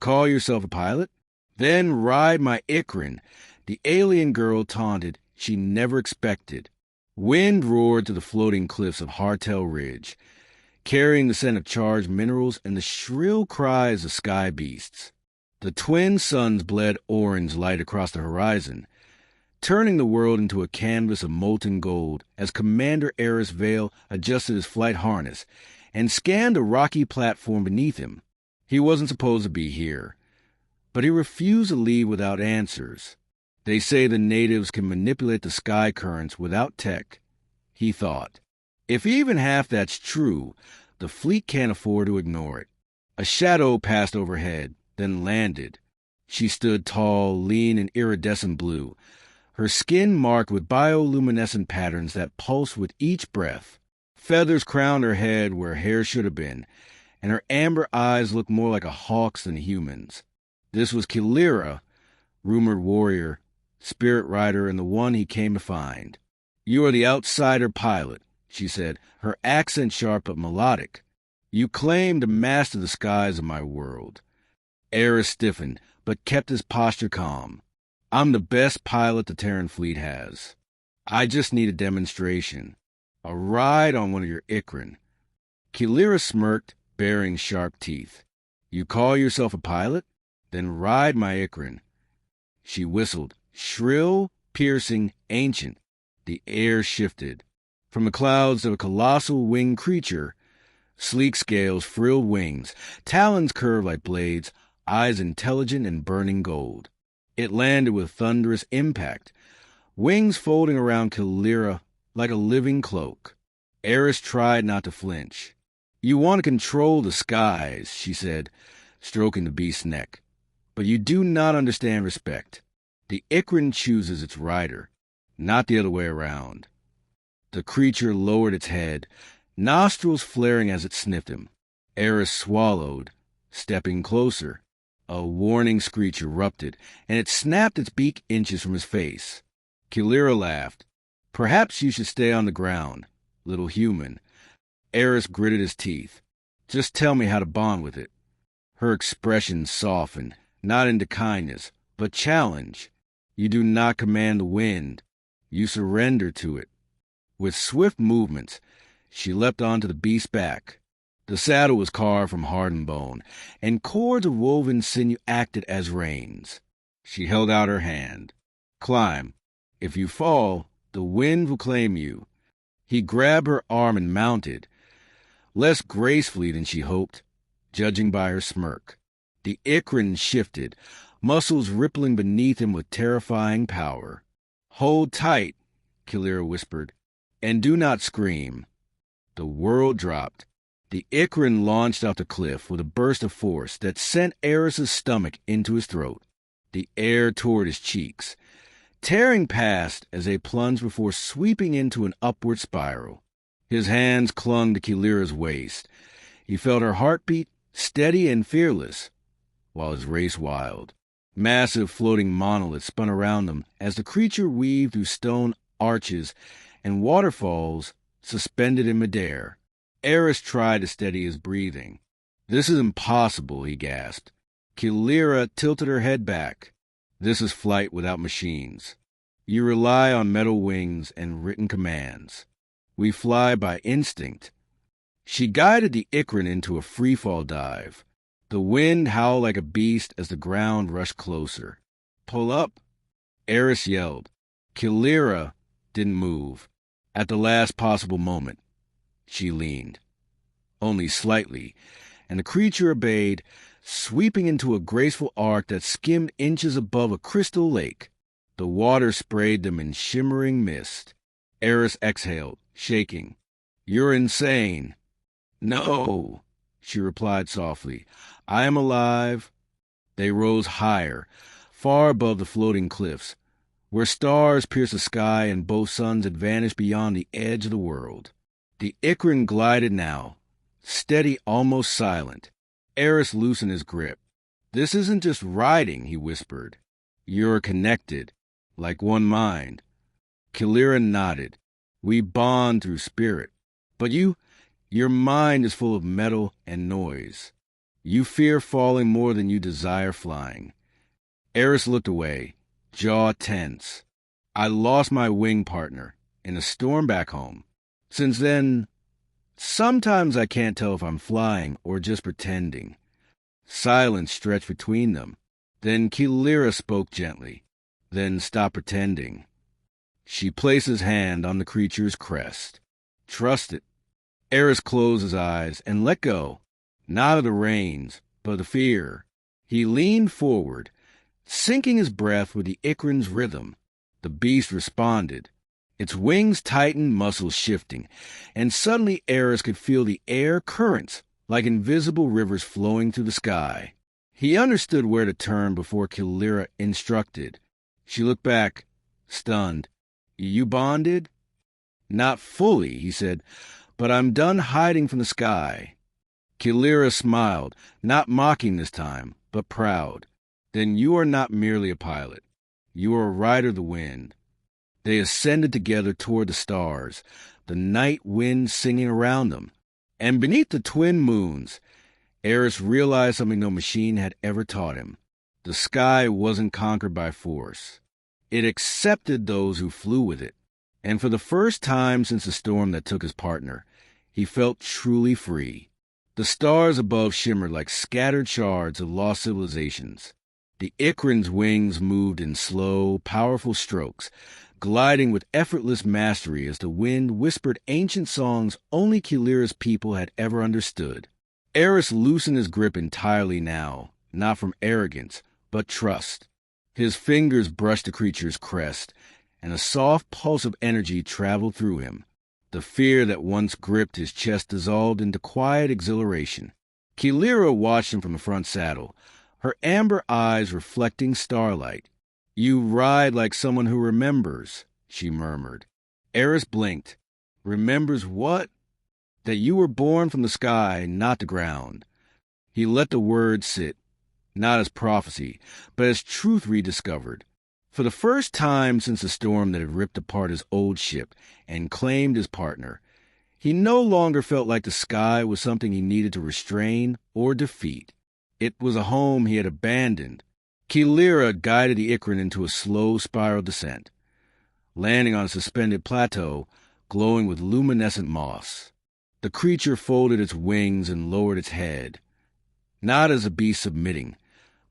call yourself a pilot? Then ride my Ikran, the alien girl taunted she never expected. Wind roared to the floating cliffs of Har'Tel Ridge, carrying the scent of charged minerals and the shrill cries of sky beasts. The twin suns bled orange light across the horizon, turning the world into a canvas of molten gold as Commander Eris Vale adjusted his flight harness and scanned a rocky platform beneath him. He wasn't supposed to be here, but he refused to leave without answers. They say the natives can manipulate the sky currents without tech, he thought. If even half that's true, the fleet can't afford to ignore it. A shadow passed overhead, then landed. She stood tall, lean, and iridescent blue, her skin marked with bioluminescent patterns that pulsed with each breath. Feathers crowned her head where hair should have been, and her amber eyes looked more like a hawk's than humans. This was Kaelira, rumored warrior, spirit rider, and the one he came to find. You are the outsider pilot, she said, her accent sharp but melodic. You claim to master the skies of my world. Eris stiffened, but kept his posture calm. I'm the best pilot the Terran fleet has. I just need a demonstration. A ride on one of your Ikran. Kaelira smirked, baring sharp teeth. You call yourself a pilot? Then ride my Ikran. She whistled, shrill, piercing, ancient. The air shifted. From the clouds of a colossal winged creature, sleek scales frilled wings, talons curved like blades, eyes intelligent and burning gold. It landed with thunderous impact, wings folding around Kaelira like a living cloak. Eris tried not to flinch. You want to control the skies, she said, stroking the beast's neck. But you do not understand respect. The Ikran chooses its rider, not the other way around. The creature lowered its head, nostrils flaring as it sniffed him. Eris swallowed, stepping closer. A warning screech erupted, and it snapped its beak inches from his face. Kaelira laughed. Perhaps you should stay on the ground, little human. Eris gritted his teeth. Just tell me how to bond with it. Her expression softened, not into kindness, but challenge. You do not command the wind. You surrender to it. With swift movements, she leapt onto the beast's back. The saddle was carved from hardened bone, and cords of woven sinew acted as reins. She held out her hand. Climb. If you fall, the wind will claim you. He grabbed her arm and mounted, less gracefully than she hoped, judging by her smirk. The Ikran shifted, muscles rippling beneath him with terrifying power. Hold tight, Kaelira whispered, and do not scream. The world dropped. The Ikran launched off the cliff with a burst of force that sent Eris's stomach into his throat. The air tore his cheeks, tearing past as they plunged before sweeping into an upward spiral. His hands clung to Kaelira's waist. He felt her heartbeat, steady and fearless, while his race wild. Massive floating monoliths spun around them as the creature weaved through stone arches and waterfalls suspended in midair. Eris tried to steady his breathing. This is impossible, he gasped. Kaelira tilted her head back. This is flight without machines. You rely on metal wings and written commands. We fly by instinct. She guided the Ikran into a freefall dive. The wind howled like a beast as the ground rushed closer. Pull up, Eris yelled. Kaelira didn't move. At the last possible moment, she leaned. Only slightly, and the creature obeyed, sweeping into a graceful arc that skimmed inches above a crystal lake. The water sprayed them in shimmering mist. Eris exhaled, shaking. You're insane. No, she replied softly. I am alive. They rose higher, far above the floating cliffs, where stars pierced the sky and both suns had vanished beyond the edge of the world. The Ikran glided now, steady, almost silent. Eris loosened his grip. This isn't just riding, he whispered. You're connected, like one mind. Kaelira nodded. We bond through spirit. But your mind is full of metal and noise. You fear falling more than you desire flying. Eris looked away, jaw tense. I lost my wing partner in a storm back home. Since then, sometimes I can't tell if I'm flying or just pretending. Silence stretched between them. Then Kaelira spoke gently. Then stopped pretending. She placed his hand on the creature's crest. Trust it. Eris closed his eyes and let go, not of the reins, but the fear. He leaned forward, syncing his breath with the Ikran's rhythm. The beast responded. Its wings tightened, muscles shifting, and suddenly Eris could feel the air currents like invisible rivers flowing through the sky. He understood where to turn before Kaelira instructed. She looked back, stunned. You bonded? Not fully, he said, but I'm done hiding from the sky. Kaelira smiled, not mocking this time, but proud. Then you are not merely a pilot. You are a rider of the wind. They ascended together toward the stars, the night wind singing around them. And beneath the twin moons, Eris realized something no machine had ever taught him. The sky wasn't conquered by force. It accepted those who flew with it. And for the first time since the storm that took his partner, he felt truly free. The stars above shimmered like scattered shards of lost civilizations. The Ikran's wings moved in slow, powerful strokes, gliding with effortless mastery as the wind whispered ancient songs only Kaelira's people had ever understood. Eris loosened his grip entirely now, not from arrogance, but trust. His fingers brushed the creature's crest, and a soft pulse of energy traveled through him. The fear that once gripped his chest dissolved into quiet exhilaration. Kaelira watched him from the front saddle, her amber eyes reflecting starlight. You ride like someone who remembers, she murmured. Eris blinked. Remembers what? That you were born from the sky, not the ground. He let the words sit, not as prophecy, but as truth rediscovered. For the first time since the storm that had ripped apart his old ship and claimed his partner, he no longer felt like the sky was something he needed to restrain or defeat. It was a home he had abandoned. Kaelira guided the Ikran into a slow spiral descent, landing on a suspended plateau glowing with luminescent moss. The creature folded its wings and lowered its head, not as a beast submitting,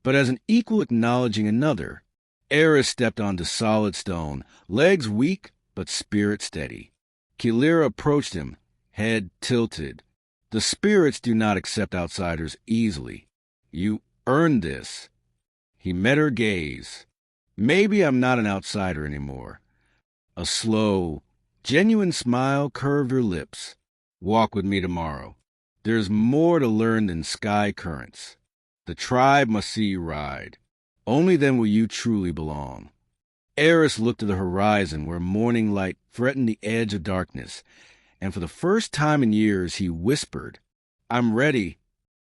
but as an equal acknowledging another. Eris stepped onto solid stone, legs weak but spirit steady. Kaelira approached him, head tilted. The spirits do not accept outsiders easily. You earned this. He met her gaze. Maybe I'm not an outsider anymore. A slow, genuine smile curved her lips. Walk with me tomorrow. There's more to learn than sky currents. The tribe must see you ride. Only then will you truly belong. Eris looked to the horizon where morning light threatened the edge of darkness, and for the first time in years he whispered, I'm ready.